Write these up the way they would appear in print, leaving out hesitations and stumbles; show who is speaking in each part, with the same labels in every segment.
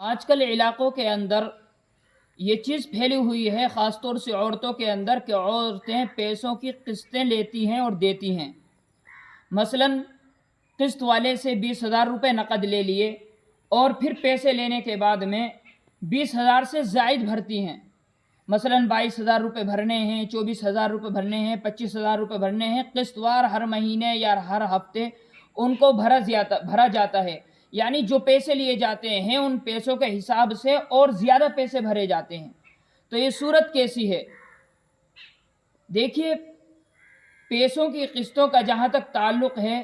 Speaker 1: آج کل علاقوں کے اندر یہ چیز پھیلی ہوئی ہے، خاص طور سے عورتوں کے اندر، کہ عورتیں پیسوں کی قسطیں لیتی ہیں اور دیتی ہیں۔ مثلا قسط والے سے 20,000 روپے نقد لے لیے اور پھر پیسے لینے کے بعد میں 20,000 سے زائد بھرتی ہیں۔ مثلا 22,000 روپے بھرنے ہیں، 24,000 روپے بھرنے ہیں، 25,000 روپے بھرنے ہیں، قسط وار ہر مہینے یا ہر ہفتے ان کو بھرا جاتا ہے۔ یعنی جو پیسے لیے جاتے ہیں ان پیسوں کے حساب سے اور زیادہ پیسے بھرے جاتے ہیں۔ تو یہ صورت کیسی ہے؟ دیکھیے، پیسوں کی قسطوں کا جہاں تک تعلق ہے،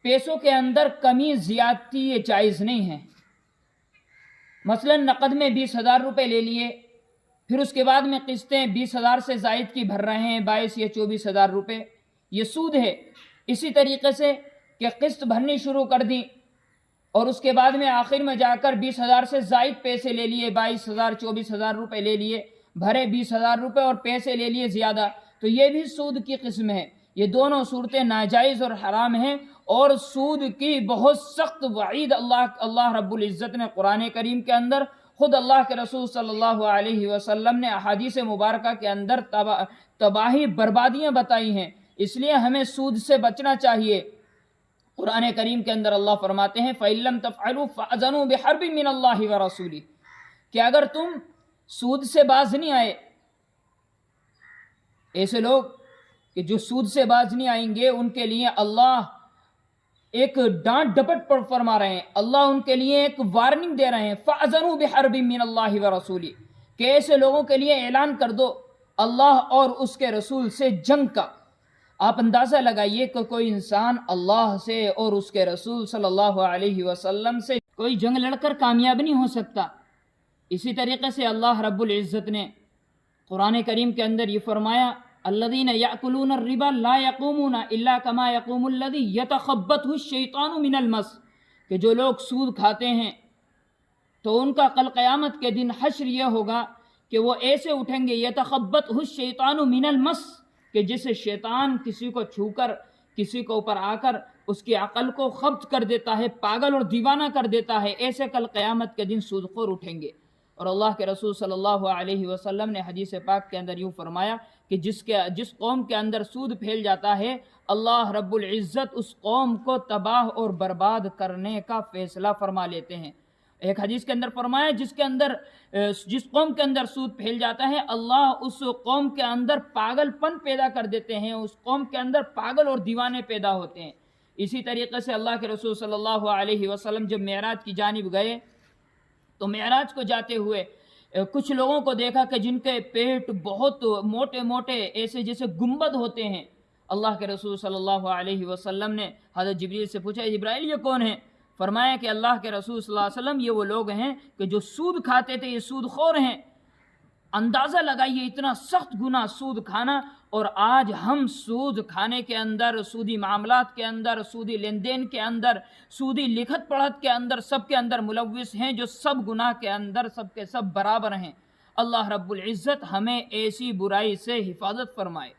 Speaker 1: پیسوں کے اندر کمی زیادتی یہ جائز نہیں ہے۔ مثلا نقد میں 20,000 روپے لے لیے، پھر اس کے بعد میں قسطیں 20,000 سے زائد کی بھر رہے ہیں، 22 یا 24,000 روپے، یہ سود ہے۔ اسی طریقے سے کہ قسط بھرنی شروع کر دی اور اس کے بعد میں آخر میں جا کر 20,000 سے زائد پیسے لے لیے، 22,000 24,000 روپے لے لیے، بھرے 20,000 روپے اور پیسے لے لیے زیادہ، تو یہ بھی سود کی قسم ہے۔ یہ دونوں صورتیں ناجائز اور حرام ہیں، اور سود کی بہت سخت وعید اللہ رب العزت نے قرآن کریم کے اندر، خود اللہ کے رسول صلی اللہ علیہ وسلم نے احادیث مبارکہ کے اندر تباہی بربادیاں بتائی ہیں۔ اس لیے ہمیں سود سے بچنا چاہیے۔ قرآن کریم کے اندر اللہ فرماتے ہیں فَإِن لَّمْ تَفْعَلُوا فَأْذَنُوا بِحَرْبٍ مِّنَ اللَّهِ وَرَسُولِهِ، کہ اگر تم سود سے باز نہیں آئے، ایسے لوگ کہ جو سود سے باز نہیں آئیں گے ان کے لیے اللہ ایک ڈانٹ ڈپٹ پر فرما رہے ہیں، اللہ ان کے لیے ایک وارننگ دے رہے ہیں، فَأْذَنُوا بِحَرْبٍ مِّنَ اللَّهِ وَرَسُولِهِ، کہ ایسے لوگوں کے لیے اعلان کر دو اللہ اور اس کے رسول سے جنگ کا۔ آپ اندازہ لگائیے کہ کوئی انسان اللہ سے اور اس کے رسول صلی اللہ علیہ وسلم سے کوئی جنگ لڑ کر کامیاب نہیں ہو سکتا۔ اسی طریقے سے اللہ رب العزت نے قرآن کریم کے اندر یہ فرمایا الذین یأکلون الربا لا یقومون الا کما یقوم الذی یتخبطہ الشیطان من المس، کہ جو لوگ سود کھاتے ہیں تو ان کا کل قیامت کے دن حشر یہ ہوگا کہ وہ ایسے اٹھیں گے یتخبطہ الشیطان من المس، کہ جسے شیطان کسی کو چھو کر، کسی کو اوپر آ کر اس کی عقل کو خبط کر دیتا ہے، پاگل اور دیوانہ کر دیتا ہے، ایسے کل قیامت کے دن سود خور اٹھیں گے۔ اور اللہ کے رسول صلی اللہ علیہ وسلم نے حدیث پاک کے اندر یوں فرمایا کہ جس قوم کے اندر سود پھیل جاتا ہے، اللہ رب العزت اس قوم کو تباہ اور برباد کرنے کا فیصلہ فرما لیتے ہیں۔ ایک حدیث کے اندر فرمایا جس قوم کے اندر سود پھیل جاتا ہے، اللہ اس قوم کے اندر پاگل پن پیدا کر دیتے ہیں، اس قوم کے اندر پاگل اور دیوانے پیدا ہوتے ہیں۔ اسی طریقے سے اللہ کے رسول صلی اللہ علیہ وسلم جب معراج کی جانب گئے تو معراج کو جاتے ہوئے کچھ لوگوں کو دیکھا کہ جن کے پیٹ بہت موٹے موٹے ایسے جیسے گنبد ہوتے ہیں۔ اللہ کے رسول صلی اللہ علیہ وسلم نے حضرت جبریل سے پوچھا جبرائیل یہ کون ہیں؟ فرمایا کہ اللہ کے رسول صلی اللہ علیہ وسلم یہ وہ لوگ ہیں کہ جو سود کھاتے تھے، یہ سود خور ہیں۔ اندازہ لگائیے اتنا سخت گناہ سود کھانا، اور آج ہم سود کھانے کے اندر، سودی معاملات کے اندر، سودی لین دین کے اندر، سودی لکھت پڑھت کے اندر، سب کے اندر ملوث ہیں، جو سب گناہ کے اندر سب کے سب برابر ہیں۔ اللہ رب العزت ہمیں ایسی برائی سے حفاظت فرمائے۔